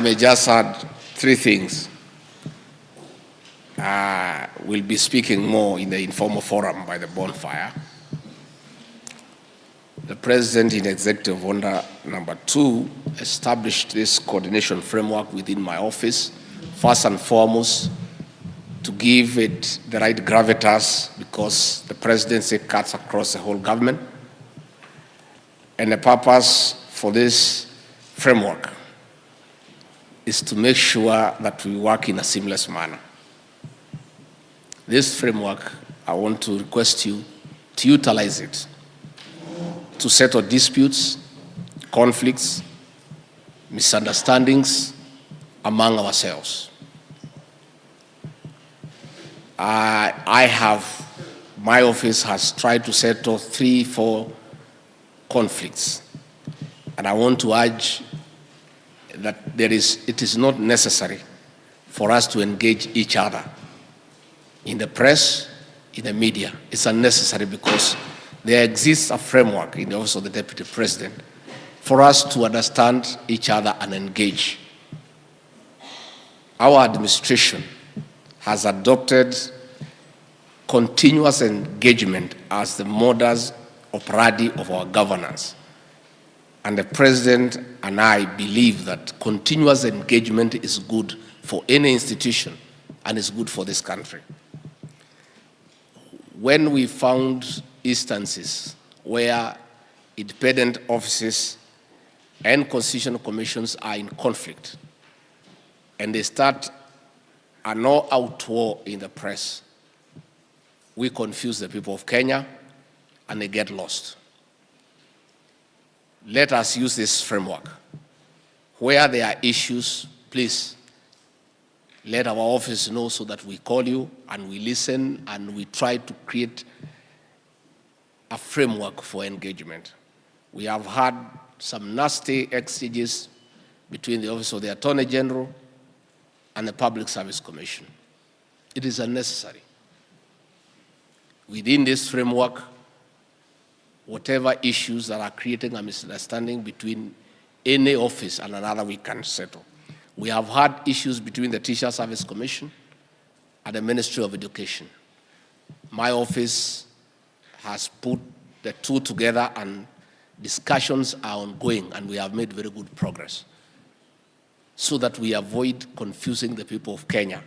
may just add three things. We'll be speaking more in the informal forum by the bonfire. The President, in Executive Order number 2, established this coordination framework within my office, first and foremost, to give it the right gravitas because the presidency cuts across the whole government. And the purpose for this framework is to make sure that we work in a seamless manner. This framework, I want to request you to utilize it to settle disputes, conflicts, misunderstandings among ourselves. My office has tried to settle 3-4 conflicts, and I want to urge that it is not necessary for us to engage each other in the press, in the media. It's unnecessary because there exists a framework in the Office of the Deputy President for us to understand each other and engage. Our administration has adopted continuous engagement as the modus operandi of our governance. And the President and I believe that continuous engagement is good for any institution and is good for this country. When we found instances where independent offices and constitutional commissions are in conflict and they start an all-out war in the press, we confuse the people of Kenya and they get lost. Let us use this framework. Where there are issues, please let our office know so that we call you and we listen and we try to create a framework for engagement. We have had some nasty exchanges between the Office of the Attorney General and the Public Service Commission. It is unnecessary. Within this framework, whatever issues that are creating a misunderstanding between any office and another, we can settle. We have had issues between the Teacher Service Commission and the Ministry of Education. My office has put the two together and discussions are ongoing and we have made very good progress so that we avoid confusing the people of Kenya,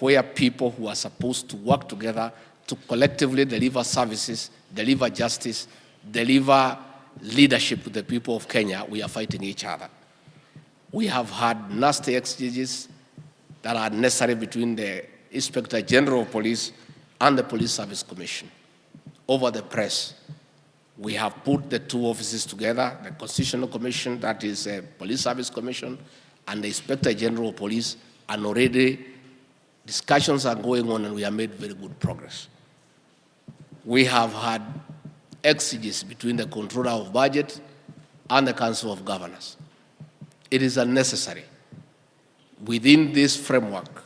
where people who are supposed to work together to collectively deliver services, deliver justice, deliver leadership to the people of Kenya, we are fighting each other. We have had nasty exchanges that are necessary between the Inspector General of Police and the Police Service Commission. Over the press, we have put the two offices together, the Constitutional Commission, that is a Police Service Commission, and the Inspector General of Police, and already discussions are going on and we have made very good progress. We have had exchanges between the Controller of Budget and the Council of Governors. It is unnecessary. Within this framework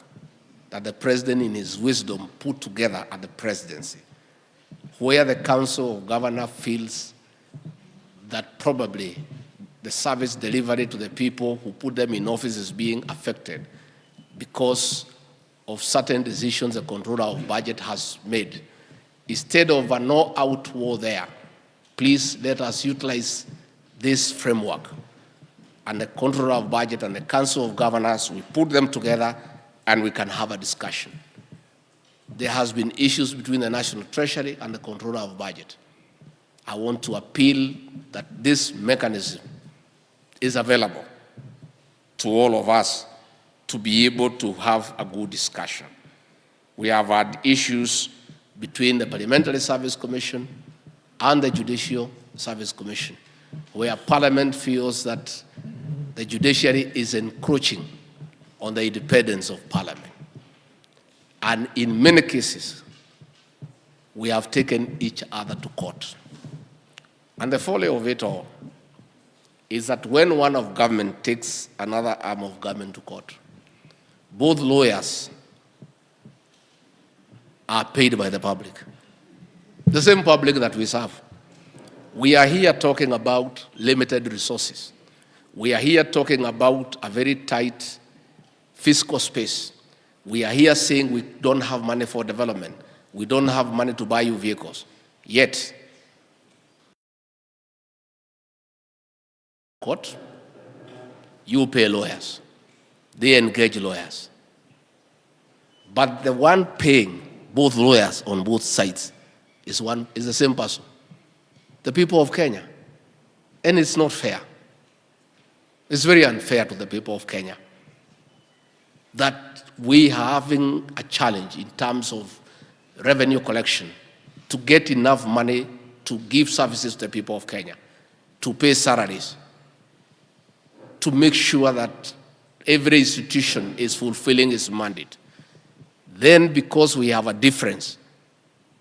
that the President in his wisdom put together at the presidency, where the Council of Governors feels that probably the service delivery to the people who put them in office is being affected because of certain decisions the Controller of Budget has made. Instead of an all-out war there, please let us utilize this framework. And the Controller of Budget and the Council of Governors, we put them together and we can have a discussion. There has been issues between the National Treasury and the Controller of Budget. I want to appeal that this mechanism is available to all of us to be able to have a good discussion. We have had issues between the Parliamentary Service Commission and the Judicial Service Commission, where Parliament feels that the judiciary is encroaching on the independence of Parliament. And in many cases, we have taken each other to court. And the folly of it all is that when one of government takes another arm of government to court, both lawyers are paid by the public, the same public that we serve. We are here talking about limited resources. We are here talking about a very tight fiscal space. We are here saying we don't have money for development. We don't have money to buy you vehicles. Yet, court, you pay lawyers. They engage lawyers. But the one paying both lawyers on both sides is the same person, the people of Kenya. And it's not fair. It's very unfair to the people of Kenya that we are having a challenge in terms of revenue collection to get enough money to give services to the people of Kenya, to pay salaries, to make sure that every institution is fulfilling its mandate. Then, because we have a difference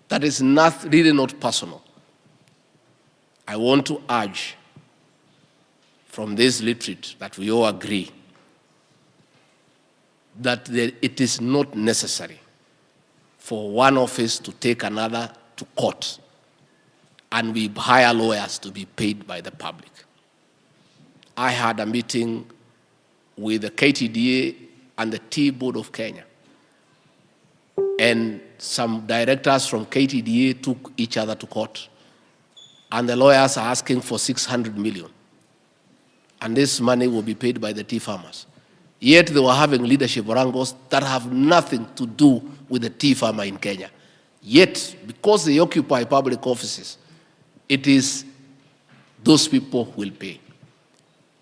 that is really not personal, I want to urge from this retreat that we all agree that it is not necessary for one office to take another to court and we hire lawyers to be paid by the public. I had a meeting with the KTDA and the Tea Board of Kenya, and some directors from KTDA took each other to court, and the lawyers are asking for 600 million, and this money will be paid by the tea farmers. Yet they were having leadership wrangles that have nothing to do with the tea farmer in Kenya. Yet, because they occupy public offices, it is those people who will pay.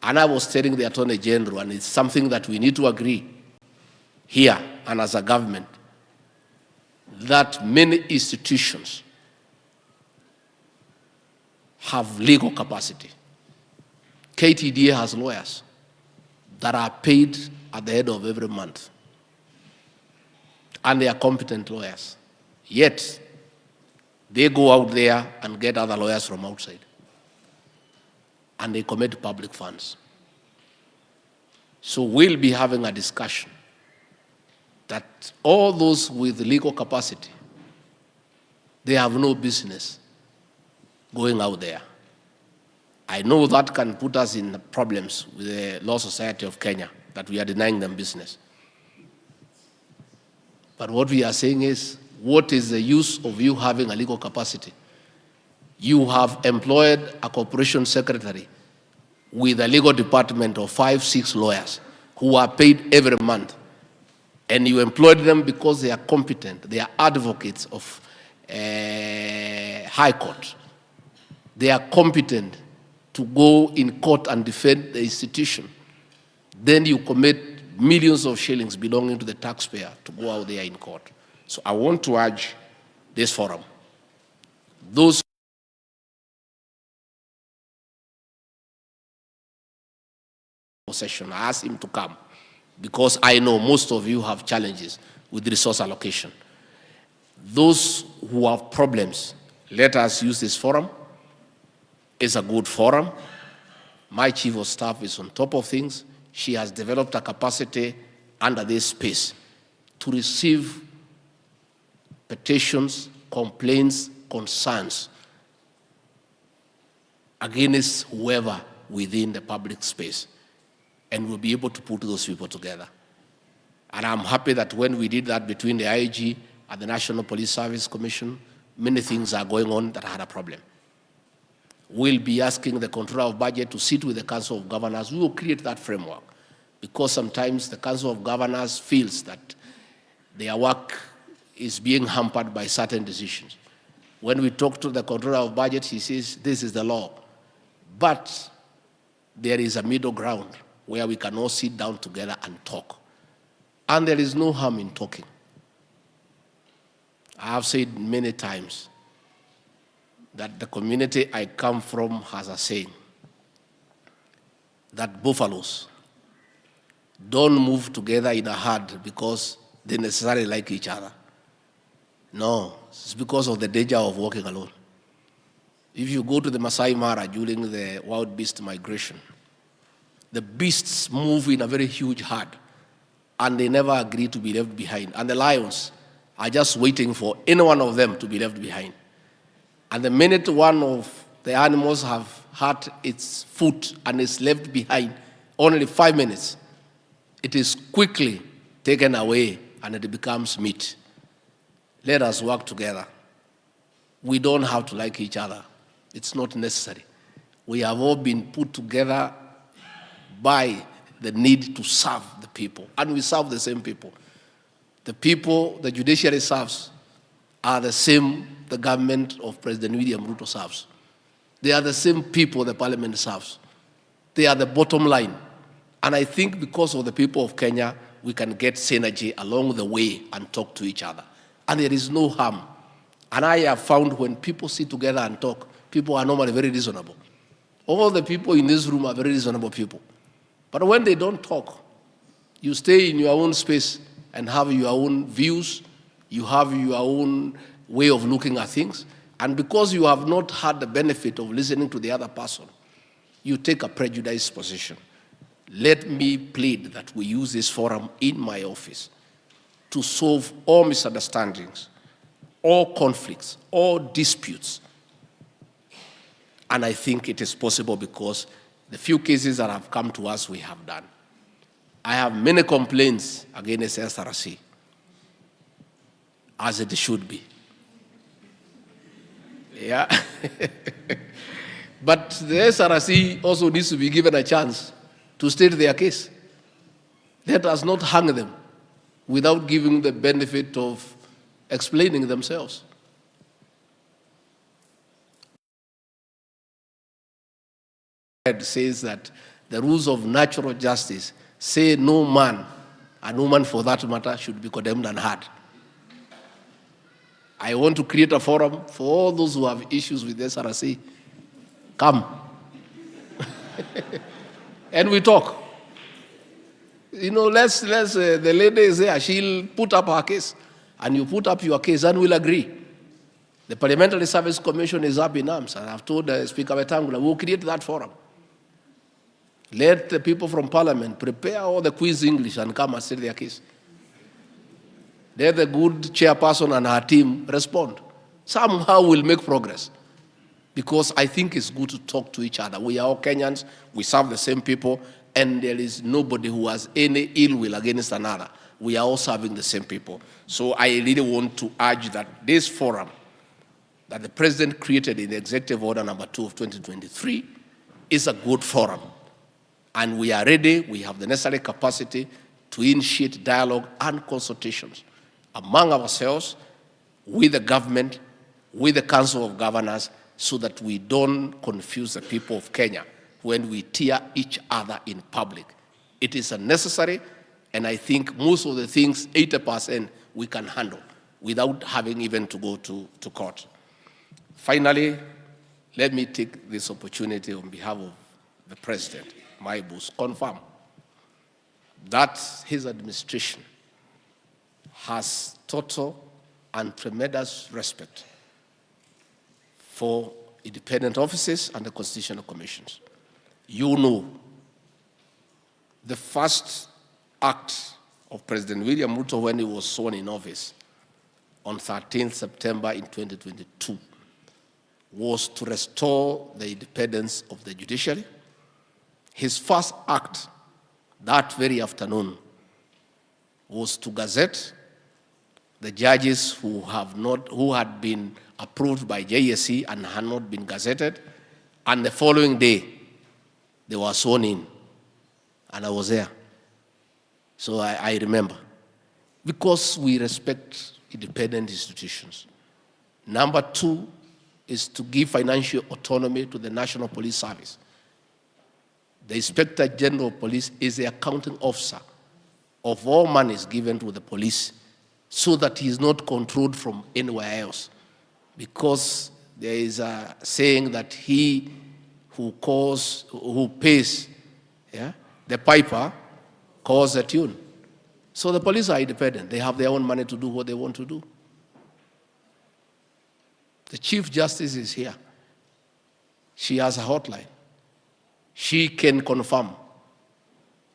And I was telling the Attorney General, and it's something that we need to agree here and as a government, that many institutions have legal capacity. KTDA has lawyers that are paid at the end of every month. And they are competent lawyers. Yet, they go out there and get other lawyers from outside. And they commit public funds. So we'll be having a discussion that all those with legal capacity, they have no business going out there. I know that can put us in problems with the Law Society of Kenya, that we are denying them business. But what we are saying is, what is the use of you having a legal capacity? You have employed a corporation secretary with a legal department of 5, 6 lawyers who are paid every month. And you employed them because they are competent. They are advocates of High Court. They are competent to go in court and defend the institution. Then you commit millions of shillings belonging to the taxpayer to go out there in court. So I want to urge this forum, those session, I asked him to come because I know most of you have challenges with resource allocation. Those who have problems, let us use this forum. It's a good forum. My chief of staff is on top of things. She has developed a capacity under this space to receive petitions, complaints, concerns against whoever within the public space. And we'll be able to put those people together. And I'm happy that when we did that between the IG and the National Police Service Commission, many things are going on that had a problem. We'll be asking the Controller of Budget to sit with the Council of Governors. We will create that framework, because sometimes the Council of Governors feels that their work is being hampered by certain decisions. When we talk to the Controller of Budget, he says, this is the law. But there is a middle ground where we can all sit down together and talk. And there is no harm in talking. I have said many times that the community I come from has a saying that buffaloes don't move together in a herd because they necessarily like each other. No, it's because of the danger of walking alone. If you go to the Masai Mara during the wild beast migration, the beasts move in a very huge herd, and they never agree to be left behind. And the lions are just waiting for any one of them to be left behind. And the minute one of the animals have hurt its foot and is left behind, only 5 minutes, it is quickly taken away and it becomes meat. Let us work together. We don't have to like each other. It's not necessary. We have all been put together by the need to serve the people, and we serve the same people. The people the judiciary serves are the same the government of President William Ruto serves. They are the same people the parliament serves. They are the bottom line. And I think because of the people of Kenya, we can get synergy along the way and talk to each other. And there is no harm. And I have found when people sit together and talk, people are normally very reasonable. All the people in this room are very reasonable people. But when they don't talk, you stay in your own space and have your own views, you have your own way of looking at things, and because you have not had the benefit of listening to the other person, you take a prejudiced position. Let me plead that we use this forum in my office to solve all misunderstandings, all conflicts, all disputes. And I think it is possible because the few cases that have come to us, we have done. I have many complaints against SRC, as it should be. Yeah. But the SRC also needs to be given a chance to state their case. Let us not hang them without giving the benefit of explaining themselves. It says that the rules of natural justice say no man, and woman for that matter, should be condemned and hard. I want to create a forum for all those who have issues with SRC. Come. And we talk. You know, the lady is there, she'll put up her case, and you put up your case, and we'll agree. The Parliamentary Service Commission is up in arms, and I've told Speaker Wetangula, we'll create that forum. Let the people from Parliament prepare all the quiz English and come and state their case. Let the good chairperson and her team respond. Somehow we'll make progress. Because I think it's good to talk to each other. We are all Kenyans, we serve the same people, and there is nobody who has any ill will against another. We are all serving the same people. So I really want to urge that this forum that the President created in the Executive Order number 2 of 2023 is a good forum. And we are ready, we have the necessary capacity to initiate dialogue and consultations among ourselves, with the government, with the Council of Governors, so that we don't confuse the people of Kenya when we tear each other in public. It is unnecessary, and I think most of the things, 80%, we can handle without having even to go to court. Finally, let me take this opportunity on behalf of the President, my boss, confirm that his administration has total and tremendous respect for independent offices and the constitutional commissions. You know, the first act of President William Ruto when he was sworn in office on 13th September in 2022 was to restore the independence of the judiciary. His first act that very afternoon was to gazette the judges who had been approved by JSC and had not been gazetted, and the following day they were sworn in, and I was there. So I remember, because we respect independent institutions. Number 2 is to give financial autonomy to the National Police Service. The Inspector General of Police is the accounting officer of all monies given to the police, so that he is not controlled from anywhere else. Because there is a saying that he who pays the piper calls the tune. So the police are independent. They have their own money to do what they want to do. The Chief Justice is here. She has a hotline. She can confirm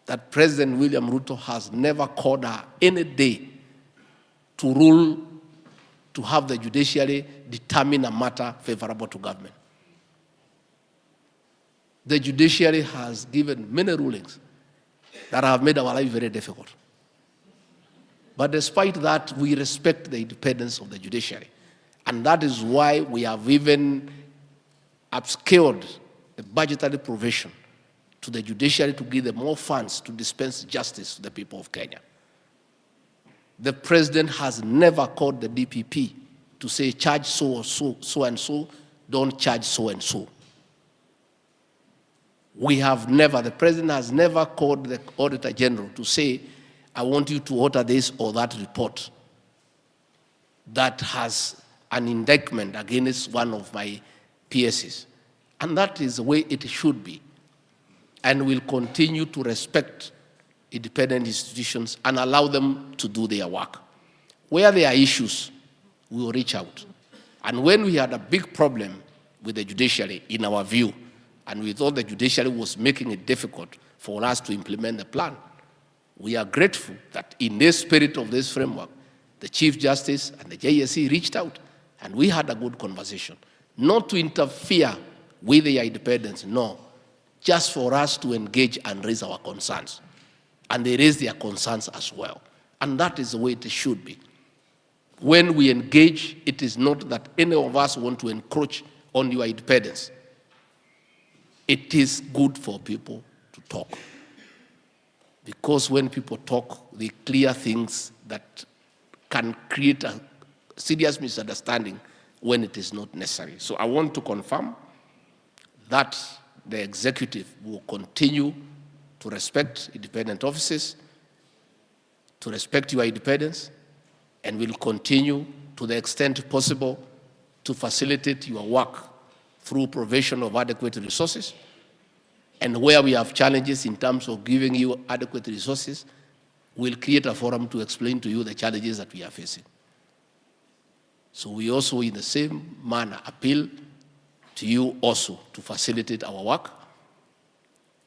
that President William Ruto has never called her any day to rule, to have the judiciary determine a matter favorable to government. The judiciary has given many rulings that have made our life very difficult. But despite that, we respect the independence of the judiciary. And that is why we have even upscaled the budgetary provision to the judiciary to give them more funds to dispense justice to the people of Kenya. The president has never called the DPP to say charge so and so, don't charge so and so. The president has never called the Auditor General to say, I want you to order this or that report that has an indictment against one of my PSs. And that is the way it should be. And we'll continue to respect independent institutions and allow them to do their work. Where there are issues, we will reach out. And when we had a big problem with the judiciary, in our view, and we thought the judiciary was making it difficult for us to implement the plan, we are grateful that in the spirit of this framework, the Chief Justice and the JSC reached out, and we had a good conversation. Not to interfere with their independence, no, just for us to engage and raise our concerns. And they raise their concerns as well. And that is the way it should be. When we engage, it is not that any of us want to encroach on your independence. It is good for people to talk. Because when people talk, they clear things that can create a serious misunderstanding when it is not necessary. So I want to confirm that the executive will continue to respect independent offices, to respect your independence, and will continue to the extent possible to facilitate your work through provision of adequate resources. And where we have challenges in terms of giving you adequate resources, we'll create a forum to explain to you the challenges that we are facing. So we also, in the same manner, appeal to you also to facilitate our work,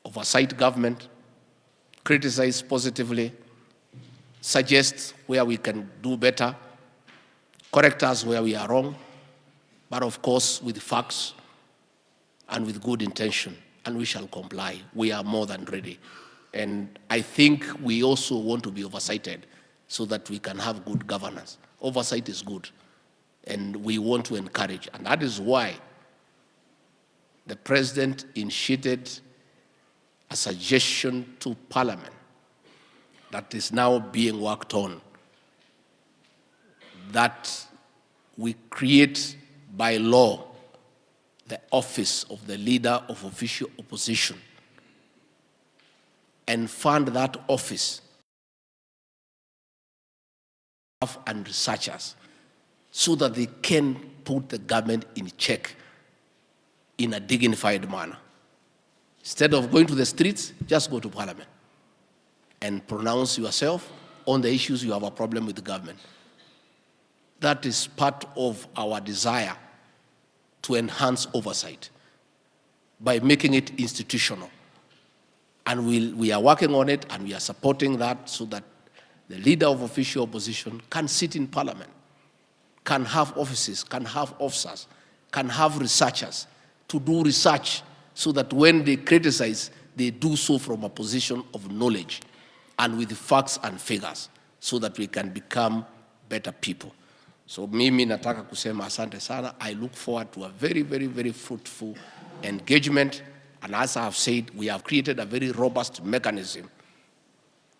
oversight government, criticize positively, suggest where we can do better, correct us where we are wrong, but of course with facts and with good intention, and we shall comply. We are more than ready. And I think we also want to be oversighted so that we can have good governance. Oversight is good, and we want to encourage. And that is why the president initiated a suggestion to Parliament that is now being worked on, that we create by law the office of the leader of official opposition and fund that office and researchers so that they can put the government in check in a dignified manner. Instead of going to the streets, just go to Parliament and pronounce yourself on the issues you have a problem with the government. That is part of our desire to enhance oversight by making it institutional. And we are working on it, and we are supporting that so that the leader of official opposition can sit in Parliament, can have offices, can have officers, can have researchers to do research so that when they criticize, they do so from a position of knowledge and with facts and figures so that we can become better people. So mimi nataka kusema asante sana. I look forward to a very, very, very fruitful engagement. And as I have said, we have created a very robust mechanism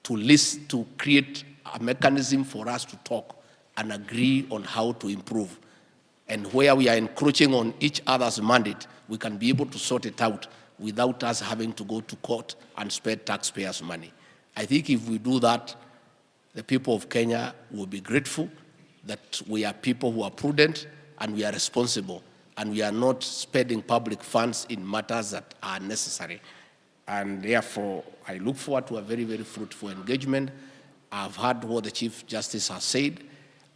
to create a mechanism for us to talk and agree on how to improve. And where we are encroaching on each other's mandate, we can be able to sort it out without us having to go to court and spend taxpayers' money. I think if we do that, the people of Kenya will be grateful that we are people who are prudent and we are responsible, and we are not spending public funds in matters that are necessary. And therefore, I look forward to a very, very fruitful engagement. I've heard what the Chief Justice has said,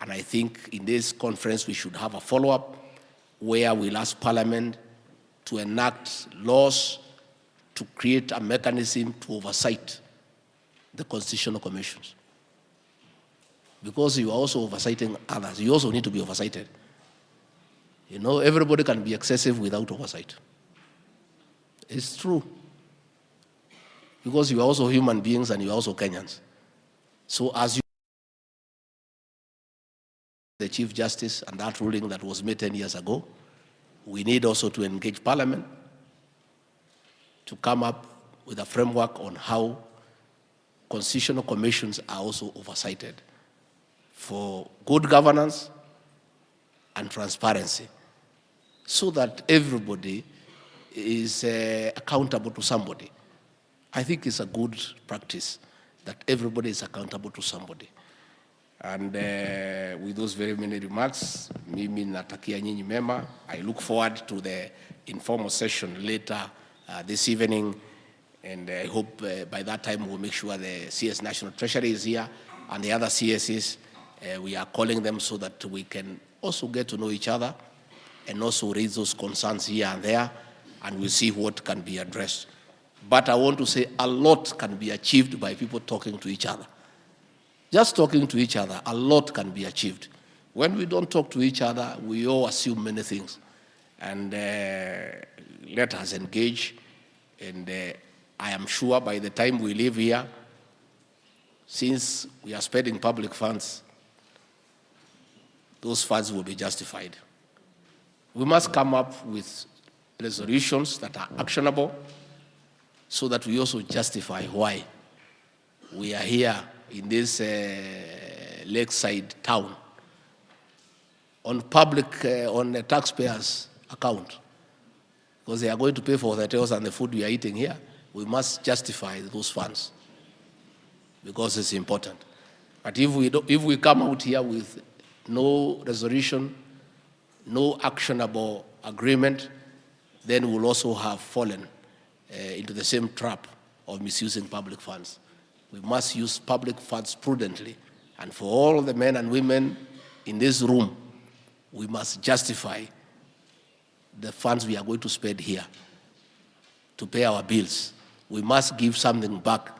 and I think in this conference we should have a follow-up where we'll ask Parliament to enact laws to create a mechanism to oversight the constitutional commissions. Because you are also oversighting others, you also need to be oversighted. You know, everybody can be excessive without oversight. It's true. because you are also human beings and you are also Kenyans. So as you, the Chief Justice and that ruling that was made 10 years ago, we need also to engage Parliament to come up with a framework on how constitutional commissions are also oversighted for good governance and transparency, so that everybody is accountable to somebody. I think it's a good practice that everybody is accountable to somebody. And with those very many remarks, mimi natakia nyinyi mema. I look forward to the informal session later this evening, and I hope by that time we'll make sure the CS National Treasury is here and the other CSs. We are calling them so that we can also get to know each other and also raise those concerns here and there, and we'll see what can be addressed. But I want to say a lot can be achieved by people talking to each other. Just talking to each other, a lot can be achieved. When we don't talk to each other, we all assume many things. And let us engage. And I am sure by the time we leave here, since we are spending public funds, those funds will be justified. We must come up with resolutions that are actionable so that we also justify why we are here in this lakeside town on the taxpayers' account, because they are going to pay for the hotels and the food we are eating here. We must justify those funds because it's important. But if we come out here with no resolution, no actionable agreement, then we'll also have fallen into the same trap of misusing public funds. We must use public funds prudently. And for all the men and women in this room, we must justify the funds we are going to spend here to pay our bills. We must give something back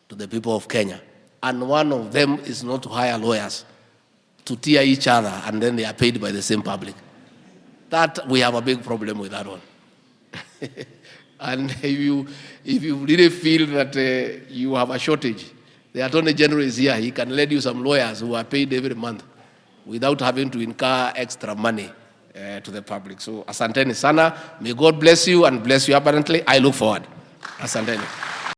to the people of Kenya. And one of them is not to hire lawyers to tear each other and then they are paid by the same public. That, we have a big problem with that one. And if you really feel that you have a shortage, the Attorney General is here. He can lend you some lawyers who are paid every month without having to incur extra money to the public. So asanteni sana. May God bless you and bless you abundantly. I look forward. Asanteni.